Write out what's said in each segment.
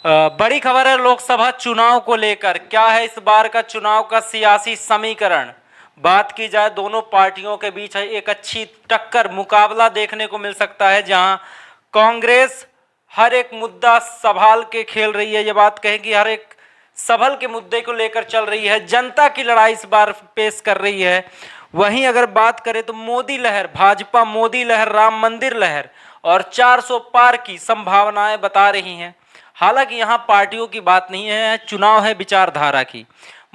बड़ी खबर है लोकसभा चुनाव को लेकर। क्या है इस बार का चुनाव का सियासी समीकरण? बात की जाए दोनों पार्टियों के बीच है एक अच्छी टक्कर, मुकाबला देखने को मिल सकता है, जहां कांग्रेस हर एक मुद्दा संभाल के खेल रही है। ये बात कहें कि हर एक सबल के मुद्दे को लेकर चल रही है, जनता की लड़ाई इस बार पेश कर रही है। वहीं अगर बात करें तो मोदी लहर, भाजपा मोदी लहर, राम मंदिर लहर और 400 पार की संभावनाएं बता रही हैं। हालांकि यहाँ पार्टियों की बात नहीं है, चुनाव है विचारधारा की।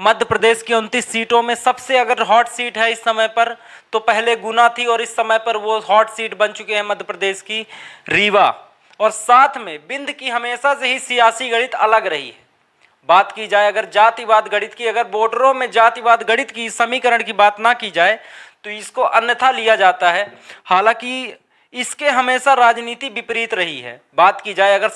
मध्य प्रदेश की 29 सीटों में सबसे अगर हॉट सीट है इस समय पर तो पहले गुना थी, और इस समय पर वो हॉट सीट बन चुके हैं मध्य प्रदेश की रीवा। और साथ में बिंद की हमेशा से ही सियासी गणित अलग रही है। बात की जाए अगर जातिवाद गणित की, अगर वोटरों में जातिवाद गणित की समीकरण की बात ना की जाए तो इसको अन्यथा लिया जाता है। हालांकि इसके हमेशा राजनीति विपरीत रही है। बात की जाए अगर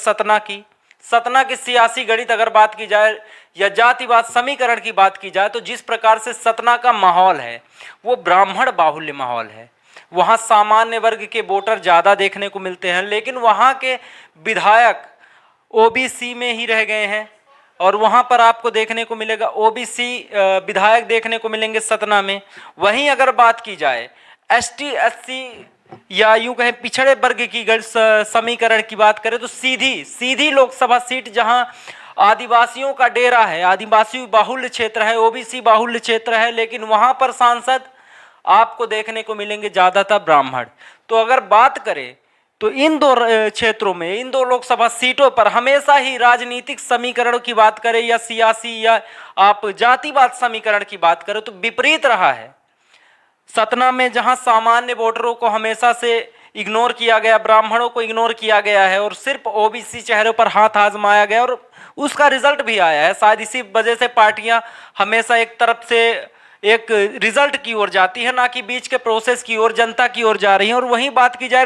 सतना की सियासी गणित अगर बात की जाए या जातिवाद समीकरण की बात की जाए तो जिस प्रकार से सतना का माहौल है वो ब्राह्मण बाहुल्य माहौल है। वहाँ सामान्य वर्ग के वोटर ज़्यादा देखने को मिलते हैं, लेकिन वहाँ के विधायक ओबीसी में ही रह गए हैं। और वहाँ पर आपको देखने को मिलेगा ओबीसी विधायक देखने को मिलेंगे सतना में। वहीं अगर बात की जाए एसटी एससी या यूं कहें पिछड़े वर्ग की समीकरण की बात करें तो सीधी लोकसभा सीट जहां आदिवासियों का डेरा है, आदिवासी बाहुल्य क्षेत्र है, ओबीसी बाहुल्य क्षेत्र है, लेकिन वहां पर सांसद आपको देखने को मिलेंगे ज्यादातर ब्राह्मण। तो अगर बात करें तो इन दो क्षेत्रों में, इन दो लोकसभा सीटों पर हमेशा ही राजनीतिक समीकरणों की बात करें या सियासी या आप जातिवाद समीकरण की बात करें तो विपरीत रहा है। सतना में जहां सामान्य वोटरों को हमेशा से इग्नोर किया गया, ब्राह्मणों को इग्नोर किया गया है और सिर्फ ओबीसी चेहरों पर हाथ आजमाया गया और उसका रिजल्ट भी आया है। शायद इसी वजह से पार्टियां हमेशा एक तरफ से एक रिजल्ट की ओर जाती है, ना कि बीच के प्रोसेस की ओर, जनता की ओर जा रही है। और वहीं बात की जाए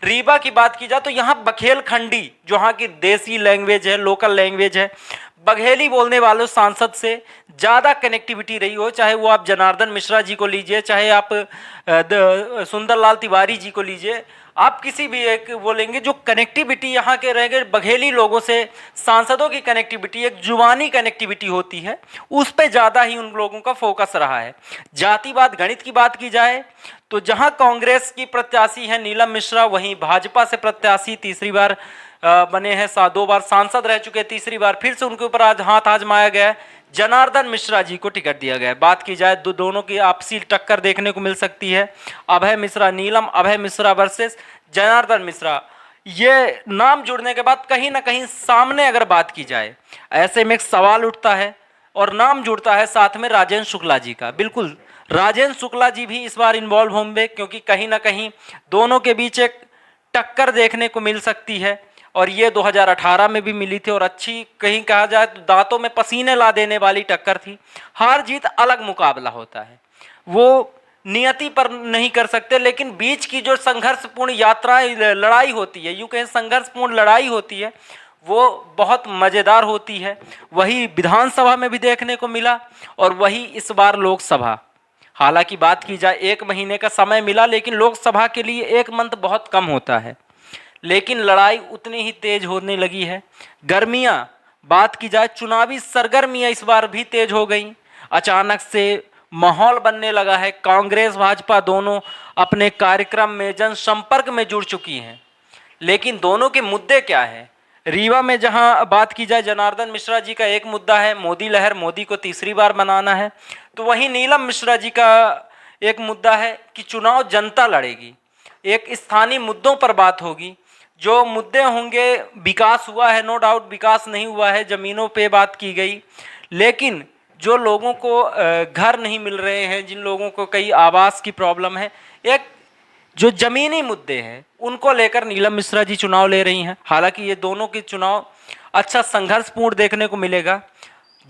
रीवा की बात की जाए तो यहाँ बघेलखंडी, जो यहाँ की देसी लैंग्वेज है, लोकल लैंग्वेज है, बघेली बोलने वालों सांसद से ज़्यादा कनेक्टिविटी रही हो। चाहे वो आप जनार्दन मिश्रा जी को लीजिए, चाहे आप सुंदरलाल तिवारी जी को लीजिए, आप किसी भी एक बोलेंगे जो कनेक्टिविटी यहाँ के रहेंगे बघेली लोगों से, सांसदों की कनेक्टिविटी एक जुबानी कनेक्टिविटी होती है, उस पर ज़्यादा ही उन लोगों का फोकस रहा है। जातिवाद गणित की बात की जाए तो जहाँ कांग्रेस की प्रत्याशी है नीलम मिश्रा, वहीं भाजपा से प्रत्याशी तीसरी बार बने हैं, 2 बार सांसद रह चुके, तीसरी बार फिर से उनके ऊपर आज हाथ आजमाया गया है, जनार्दन मिश्रा जी को टिकट दिया गया है। बात की जाए दोनों की आपसी टक्कर देखने को मिल सकती है, अभय मिश्रा नीलम, अभय मिश्रा वर्सेस जनार्दन मिश्रा। ये नाम जुड़ने के बाद कहीं ना कहीं सामने अगर बात की जाए, ऐसे में एक सवाल उठता है और नाम जुड़ता है साथ में राजेंद्र शुक्ला जी का। बिल्कुल राजेंद्र शुक्ला जी भी इस बार इन्वॉल्व होंगे, क्योंकि कहीं ना कहीं दोनों के बीच एक टक्कर देखने को मिल सकती है। और ये 2018 में भी मिली थी और अच्छी, कहीं कहा जाए तो दांतों में पसीने ला देने वाली टक्कर थी। हार जीत अलग मुकाबला होता है, वो नियति पर नहीं कर सकते, लेकिन बीच की जो संघर्षपूर्ण यात्रा लड़ाई होती है, यूँ कहें संघर्षपूर्ण लड़ाई होती है, वो बहुत मज़ेदार होती है। वही विधानसभा में भी देखने को मिला और वही इस बार लोकसभा। हालांकि बात की जाए 1 महीने का समय मिला, लेकिन लोकसभा के लिए 1 मंथ बहुत कम होता है, लेकिन लड़ाई उतनी ही तेज होने लगी है। गर्मियां, बात की जाए चुनावी सरगर्मियां इस बार भी तेज हो गई। अचानक से माहौल बनने लगा है, कांग्रेस भाजपा दोनों अपने कार्यक्रम में जनसंपर्क में जुड़ चुकी हैं, लेकिन दोनों के मुद्दे क्या है? रीवा में जहां बात की जाए जनार्दन मिश्रा जी का एक मुद्दा है मोदी लहर, मोदी को तीसरी बार बनाना है, तो वहीं नीलम मिश्रा जी का एक मुद्दा है कि चुनाव जनता लड़ेगी, एक स्थानीय मुद्दों पर बात होगी। जो मुद्दे होंगे, विकास हुआ है, नो डाउट विकास नहीं हुआ है, ज़मीनों पे बात की गई, लेकिन जो लोगों को घर नहीं मिल रहे हैं, जिन लोगों को कई आवास की प्रॉब्लम है, एक जो ज़मीनी मुद्दे हैं उनको लेकर नीलम मिश्रा जी चुनाव ले रही हैं। हालांकि ये दोनों के चुनाव अच्छा संघर्षपूर्ण देखने को मिलेगा।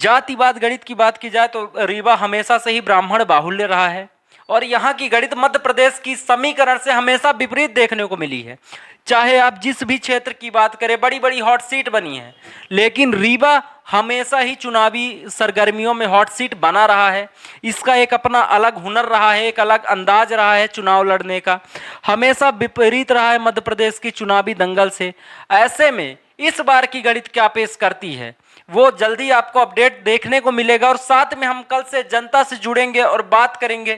जातिवाद गणित की बात की जाए तो रीवा हमेशा से ही ब्राह्मण बाहुल्य रहा है और यहाँ की गणित मध्य प्रदेश की समीकरण से हमेशा विपरीत देखने को मिली है। चाहे आप जिस भी क्षेत्र की बात करें, बड़ी बड़ी हॉट सीट बनी है, लेकिन रीवा हमेशा ही चुनावी सरगर्मियों में हॉट सीट बना रहा है। इसका एक अपना अलग हुनर रहा है, एक अलग अंदाज रहा है चुनाव लड़ने का, हमेशा विपरीत रहा है मध्य प्रदेश की चुनावी दंगल से। ऐसे में इस बार की गणित क्या पेश करती है, वो जल्दी आपको अपडेट देखने को मिलेगा। और साथ में हम कल से जनता से जुड़ेंगे और बात करेंगे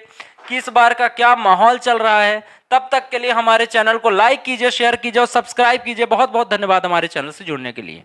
कि इस बार का क्या माहौल चल रहा है। तब तक के लिए हमारे चैनल को लाइक कीजिए, शेयर कीजिए और सब्सक्राइब कीजिए। बहुत बहुत धन्यवाद हमारे चैनल से जुड़ने के लिए।